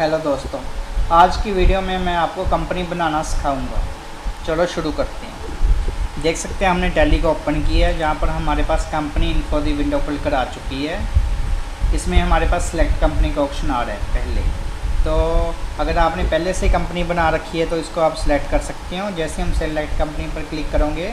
Hello दोस्तों, आज की वीडियो में मैं आपको कंपनी बनाना सिखाऊंगा। चलो शुरू करते हैं। देख सकते हैं हमने टैली को ओपन किया है, जहाँ पर हमारे पास कंपनी इन्फो दी विंडो खुलकर आ चुकी है। इसमें हमारे पास सिलेक्ट कंपनी का ऑप्शन आ रहा है पहले। तो अगर आपने पहले से कंपनी बना रखी है तो इसको आप सिलेक्ट कर सकते हो। जैसे हम सेलेक्ट कंपनी पर क्लिक करेंगे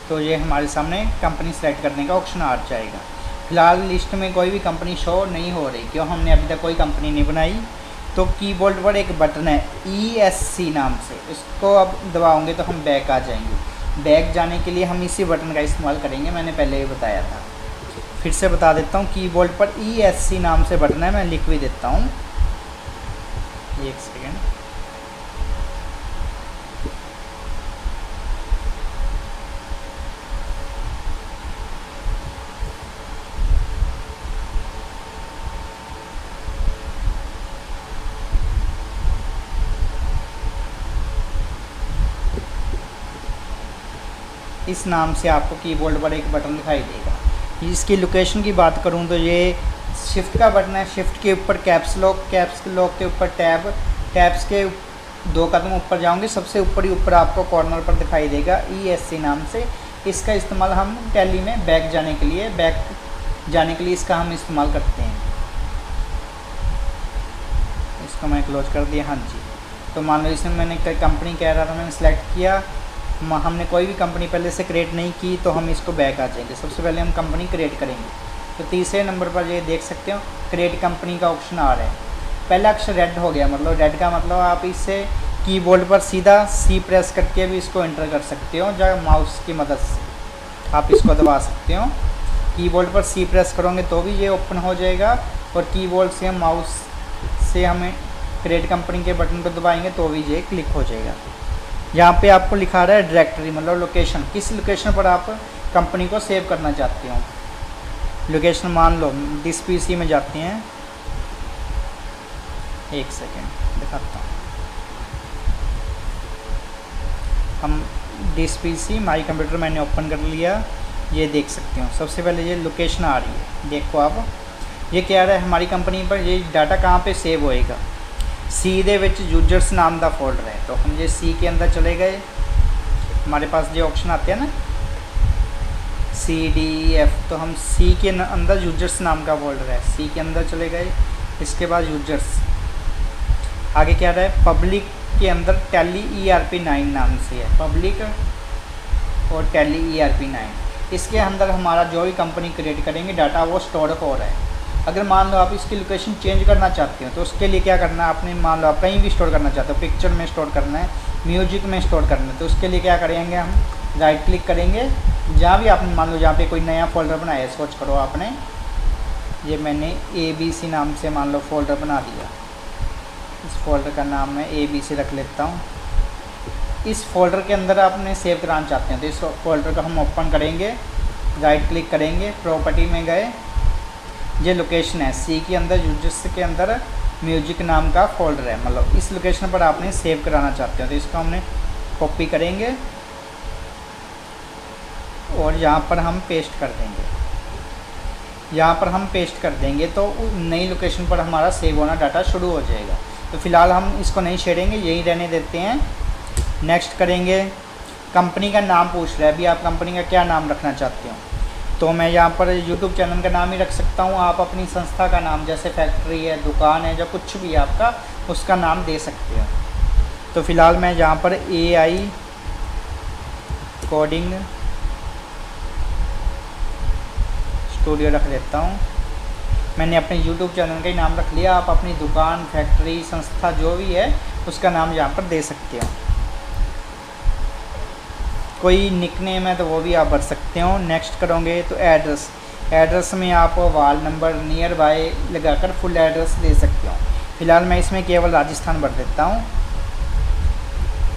तो ये हमारे सामने कंपनी सेलेक्ट करने का ऑप्शन आ जाएगा। फिलहाल लिस्ट में कोई भी कंपनी शो नहीं हो रही, क्यों हमने अभी तक कोई कंपनी नहीं बनाई। तो कीबोर्ड पर एक बटन है ESC नाम से, इसको अब दबाओगे तो हम बैक आ जाएंगे। बैक जाने के लिए हम इसी बटन का इस्तेमाल करेंगे, मैंने पहले ही बताया था। फिर से बता देता हूँ, कीबोर्ड पर ESC नाम से बटन है, मैं लिख भी देता हूँ, एक सेकेंड। इस नाम से आपको कीबोर्ड पर एक बटन दिखाई देगा। इसकी लोकेशन की बात करूं तो ये शिफ्ट का बटन है। शिफ्ट के ऊपर कैप्स लॉक के ऊपर टैब, टैब्स के 2 कदम ऊपर जाओगे, सबसे ऊपर ही ऊपर आपको कॉर्नर पर दिखाई देगा ESC नाम से। इसका इस्तेमाल हम टैली में बैक जाने के लिए इसका हम इस्तेमाल करते हैं। इसको मैं क्लोज कर दिया। हाँ जी, तो मान लो इसमें मैंने कंपनी कह रहा था, मैंने सेलेक्ट किया। हमने कोई भी कंपनी पहले से क्रिएट नहीं की तो हम इसको बैक आ जाएंगे। सबसे पहले हम कंपनी क्रिएट करेंगे। तो तीसरे नंबर पर ये देख सकते हो क्रिएट कंपनी का ऑप्शन आ रहा है। पहला अक्षर रेड हो गया, मतलब रेड का मतलब आप इससे कीबोर्ड पर सीधा C प्रेस करके भी इसको एंटर कर सकते हो, या माउस की मदद से आप इसको दबा सकते हो। कीबोर्ड पर C प्रेस करोगे तो भी ये ओपन हो जाएगा, और कीबोर्ड से माउस से हमें क्रिएट कंपनी के बटन को दबाएंगे तो भी ये क्लिक हो जाएगा। यहाँ पे आपको लिखा रहा है डायरेक्टरी, मतलब लोकेशन, किस लोकेशन पर आप कंपनी को सेव करना चाहते हो। लोकेशन मान लो दिस PC में जाते हैं, एक सेकेंड दिखाता हूँ। हम दिस PC माई कंप्यूटर मैंने ओपन कर लिया, ये देख सकते हो। सबसे पहले ये लोकेशन आ रही है, देखो आप, ये क्या रहा है हमारी कंपनी पर ये डाटा कहाँ पे सेव होएगा। सीधे विच यूजर्स नाम का फोल्डर है। तो हम ये C के अंदर चले गए, हमारे पास जो ऑप्शन आते हैं ना CDEF, तो हम C के अंदर यूजर्स नाम का फोल्डर है, C के अंदर चले गए। इसके बाद यूजर्स आगे क्या रहा है, पब्लिक के अंदर टैली ERP9 नाम से है, पब्लिक और टैली ERP9। इसके अंदर हमारा जो भी कंपनी क्रिएट करेंगे डाटा वो स्टोर हो रहा है। अगर मान लो आप इसकी लोकेशन चेंज करना चाहते हो तो उसके लिए क्या करना है, आपने मान लो आप कहीं भी स्टोर करना चाहते हो, पिक्चर में स्टोर करना है, म्यूजिक में स्टोर करना है, तो उसके लिए क्या करेंगे, हम राइट क्लिक करेंगे। जहाँ भी आपने मान लो जहाँ पे कोई नया फोल्डर बनाया है, सोच करो आपने, ये मैंने ABC नाम से मान लो फोल्डर बना दिया। इस फोल्डर का नाम मैं ABC रख लेता हूँ। इस फोल्डर के अंदर आपने सेव कराना चाहते हैं तो इस फोल्डर को हम ओपन करेंगे, राइट क्लिक करेंगे, प्रॉपर्टी में गए, ये लोकेशन है C के अंदर यूजर्स के अंदर म्यूजिक नाम का फोल्डर है, मतलब इस लोकेशन पर आपने सेव कराना चाहते हो। तो इसको हमने कॉपी करेंगे और यहाँ पर हम पेस्ट कर देंगे। यहाँ पर हम पेस्ट कर देंगे तो नई लोकेशन पर हमारा सेव होना डाटा शुरू हो जाएगा। तो फिलहाल हम इसको नहीं छेड़ेंगे, यही रहने देते हैं। नेक्स्ट करेंगे। कंपनी का नाम पूछ रहा है, अभी आप कंपनी का क्या नाम रखना चाहते हो, तो मैं यहाँ पर YouTube चैनल का नाम ही रख सकता हूँ। आप अपनी संस्था का नाम, जैसे फैक्ट्री है, दुकान है, जो कुछ भी आपका, उसका नाम दे सकते हो। तो फिलहाल मैं यहाँ पर AI कोडिंग स्टूडियो रख देता हूँ। मैंने अपने YouTube चैनल का ही नाम रख लिया। आप अपनी दुकान, फैक्ट्री, संस्था जो भी है उसका नाम यहाँ पर दे सकते हो। कोई निकनेम है तो वो भी आप भर सकते हो। नेक्स्ट करोगे तो एड्रेस में आप वाल नंबर, नियर बाय लगाकर फुल एड्रेस दे सकते हो। फिलहाल मैं इसमें केवल राजस्थान भर देता हूँ।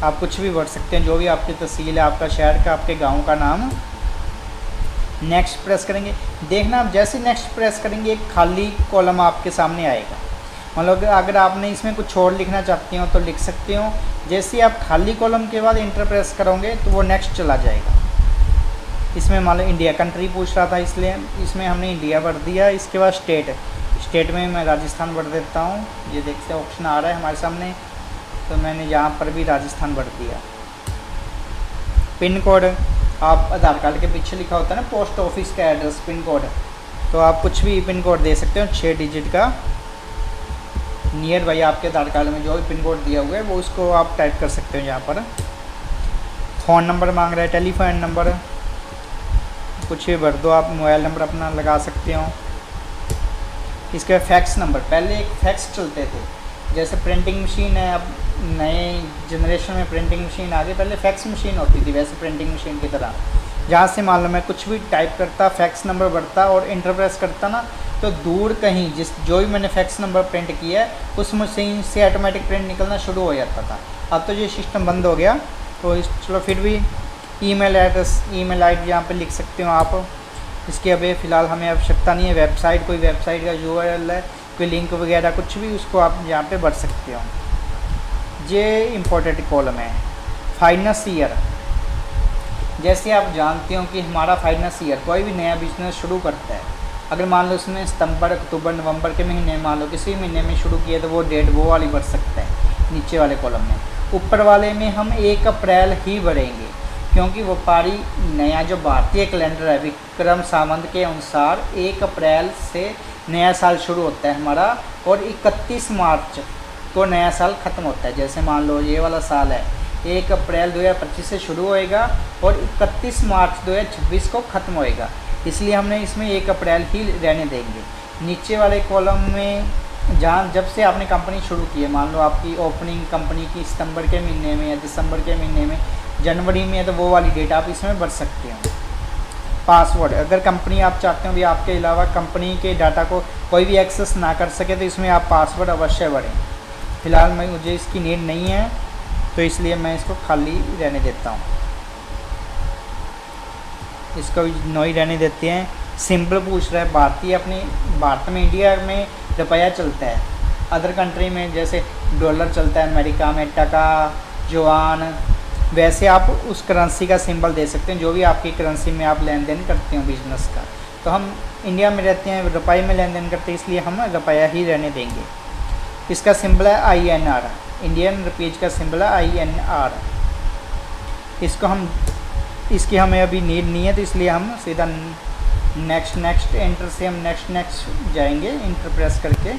आप कुछ भी भर सकते हैं, जो भी आपकी तहसील है, आपका शहर का, आपके गांव का नाम। नेक्स्ट प्रेस करेंगे। देखना आप जैसे नेक्स्ट प्रेस करेंगे एक खाली कॉलम आपके सामने आएगा। मतलब अगर आपने इसमें कुछ और लिखना चाहते हो तो लिख सकते हो। जैसे आप खाली कॉलम के बाद इंटर प्रेस करोगे तो वो नेक्स्ट चला जाएगा। इसमें मान लो इंडिया कंट्री पूछ रहा था, इसलिए इसमें हमने इंडिया भर दिया। इसके बाद स्टेट, स्टेट में मैं राजस्थान भर देता हूँ। ये देखते हैं ऑप्शन आ रहा है हमारे सामने, तो मैंने यहाँ पर भी राजस्थान भर दिया। पिन कोड आप आधार कार्ड के पीछे लिखा होता है ना पोस्ट ऑफिस का एड्रेस पिन कोड, तो आप कुछ भी पिन कोड दे सकते हो 6 डिजिट का। नियर बाई आपके आधार कार्ड में जो भी पिन कोड दिया हुआ है वो उसको आप टाइप कर सकते हो यहाँ पर। फ़ोन नंबर मांग रहा है, टेलीफोन नंबर कुछ भी भर दो आप, मोबाइल नंबर अपना लगा सकते हो। इसके बाद फैक्स नंबर, पहले एक फैक्स चलते थे, जैसे प्रिंटिंग मशीन है, अब नए जनरेशन में प्रिंटिंग मशीन आ गई, पहले फैक्स मशीन होती थी वैसे प्रिंटिंग मशीन की तरह, जहाँ से मान लो मैं कुछ भी टाइप करता, फैक्स नंबर भरता और इंटर प्रेस करता ना, तो दूर कहीं जो भी मैंने फैक्स नंबर प्रिंट किया है उस मशीन से ऑटोमेटिक प्रिंट निकलना शुरू हो जाता था। अब तो ये सिस्टम बंद हो गया, तो चलो फिर भी ईमेल एड्रेस, ईमेल आईडी यहाँ पे लिख सकते हो आप। इसके अभी फ़िलहाल हमें आवश्यकता नहीं है, वेबसाइट कोई वेबसाइट का URL है, कोई लिंक वगैरह कुछ भी उसको आप यहाँ पे भर सकते हो। ये इम्पोर्टेंट कॉलम है। फाइनेंस ईयर, जैसे आप जानते हो कि हमारा फाइनेंस ईयर कोई भी नया बिजनेस शुरू करता है, अगर मान लो उसमें सितंबर, अक्टूबर, नवंबर के महीने मान लो किसी महीने में शुरू किया तो वो डेट वो वाली भर सकता है नीचे वाले कॉलम में। ऊपर वाले में हम 1 अप्रैल ही भरेंगे, क्योंकि व्यापारी नया जो भारतीय कैलेंडर है विक्रम सावंत के अनुसार 1 अप्रैल से नया साल शुरू होता है हमारा, और 31 मार्च को नया साल ख़त्म होता है। जैसे मान लो ये वाला साल है 1 अप्रैल 2025 से शुरू होएगा और 31 मार्च 2026 को ख़त्म होएगा, इसलिए हमने इसमें 1 अप्रैल ही रहने देंगे। नीचे वाले कॉलम में जहाँ जब से आपने कंपनी शुरू की है, मान लो आपकी ओपनिंग कंपनी की सितंबर के महीने में या दिसंबर के महीने में, जनवरी में है, तो वो वाली डेट आप इसमें भर सकते हो। पासवर्ड, अगर कंपनी आप चाहते हो भी आपके अलावा कंपनी के डाटा को कोई भी एक्सेस ना कर सके तो इसमें आप पासवर्ड अवश्य भरें। फ़िलहाल मुझे इसकी नीड नहीं है तो इसलिए मैं इसको खाली रहने देता हूँ, इसको भी नो ही रहने देते हैं। सिंपल पूछ रहा है, भारत में इंडिया में रुपया चलता है, अदर कंट्री में जैसे डॉलर चलता है, अमेरिका में टका, जुआन, वैसे आप उस करेंसी का सिंबल दे सकते हैं जो भी आपकी करेंसी में आप लेन देन करते हो बिजनेस का। तो हम इंडिया में रहते हैं, रुपये में लेन देन करते हैं, इसलिए हम रुपया ही रहने देंगे। इसका सिंबल है INR, इंडियन रुपीज़ का सिंबल है INR। इसकी हमें अभी नीड नहीं है, तो इसलिए हम सीधा नेक्स्ट एंटर से हम नेक्स्ट जाएंगे इंटर प्रेस करके।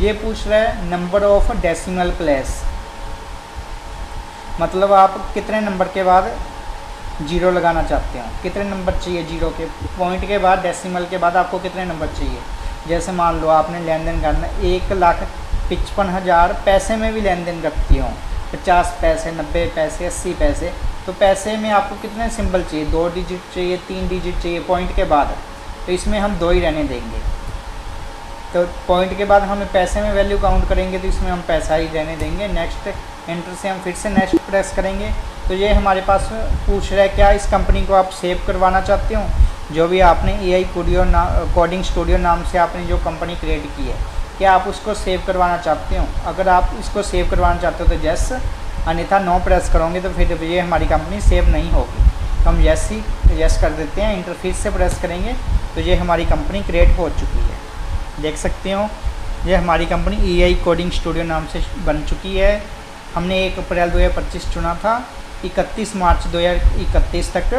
ये पूछ रहा है नंबर ऑफ डेसिमल प्लेस, मतलब आप कितने नंबर के बाद जीरो लगाना चाहते हो, कितने नंबर चाहिए जीरो के, पॉइंट के बाद डेसिमल के बाद आपको कितने नंबर चाहिए। जैसे मान लो आपने लेन देन करना 1,55,000 पैसे में भी लेन देन करती हो, 50 पैसे, 90 पैसे, 80 पैसे, तो पैसे में आपको कितने सिंबल चाहिए, 2 डिजिट चाहिए, 3 डिजिट चाहिए पॉइंट के बाद, तो इसमें हम 2 ही रहने देंगे। तो पॉइंट के बाद हमें पैसे में वैल्यू काउंट करेंगे तो इसमें हम पैसा ही रहने देंगे। नेक्स्ट एंटर से हम फिर से नेक्स्ट प्रेस करेंगे। तो ये हमारे पास पूछ रहा है क्या इस कंपनी को आप सेव करवाना चाहते हो, जो भी आपने AI कोडिंग स्टूडियो नाम से आपने जो कंपनी क्रिएट की है, क्या आप उसको सेव करवाना चाहते हो। अगर आप इसको सेव करवाना चाहते हो तो यस, अन्यथा नो प्रेस करोगे तो फिर ये हमारी कंपनी सेव नहीं होगी। तो हम यस कर देते हैं, इंटर फिर से प्रेस करेंगे तो ये हमारी कंपनी क्रिएट हो चुकी है। देख सकते हो ये हमारी कंपनी AI कोडिंग स्टूडियो नाम से बन चुकी है। हमने 1 अप्रैल 2025 चुना था, 31 मार्च 2031 तक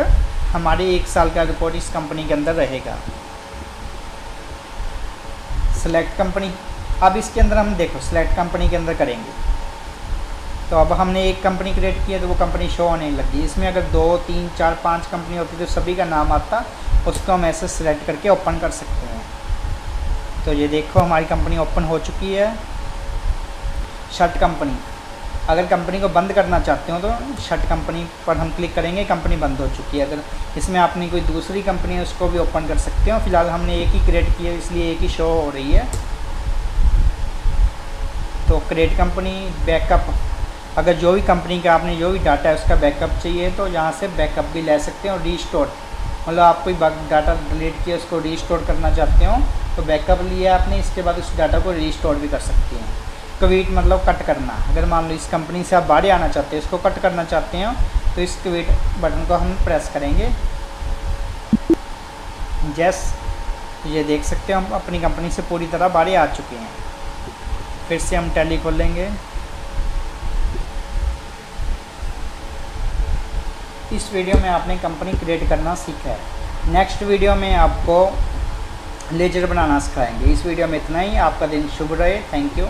हमारे 1 साल का रिकॉर्ड इस कंपनी के अंदर रहेगा। सेलेक्ट कंपनी, अब इसके अंदर हम देखो सेलेक्ट कंपनी के अंदर करेंगे तो अब हमने एक कंपनी क्रिएट की है तो वो कंपनी शो होने लगी। इसमें अगर 2, 3, 4, 5 कंपनी होती तो सभी का नाम आता, उसको हम ऐसे सेलेक्ट करके ओपन कर सकते हैं। तो ये देखो हमारी कंपनी ओपन हो चुकी है। शट कंपनी, अगर कंपनी को बंद करना चाहते हो तो शट कंपनी पर हम क्लिक करेंगे, कंपनी बंद हो चुकी है। अगर इसमें आपने कोई दूसरी कंपनी है उसको भी ओपन कर सकते हो। फिलहाल हमने एक ही क्रिएट की है इसलिए एक ही शो हो रही है। तो क्रिएट कंपनी, बैकअप, अगर जो भी कंपनी का आपने जो भी डाटा है उसका बैकअप चाहिए तो यहाँ से बैकअप भी ले सकते हो। रीस्टोर, मतलब आप कोई डाटा डिलीट किया उसको रीस्टोर करना चाहते हो तो बैकअप लिया आपने, इसके बाद उस डाटा को रीस्टोर भी कर सकते हैं। क्विट मतलब कट करना, अगर मान लो इस कंपनी से आप बाहर आना चाहते हैं, इसको कट करना चाहते हो तो इस क्विट बटन को हम प्रेस करेंगे। यस, ये देख सकते हो हम अपनी कंपनी से पूरी तरह बाहर आ चुके हैं। फिर से हम टैली खोल लेंगे। इस वीडियो में आपने कंपनी क्रिएट करना सीखा है। नेक्स्ट वीडियो में आपको लेजर बनाना सिखाएंगे। इस वीडियो में इतना ही। आपका दिन शुभ रहे। Thank you.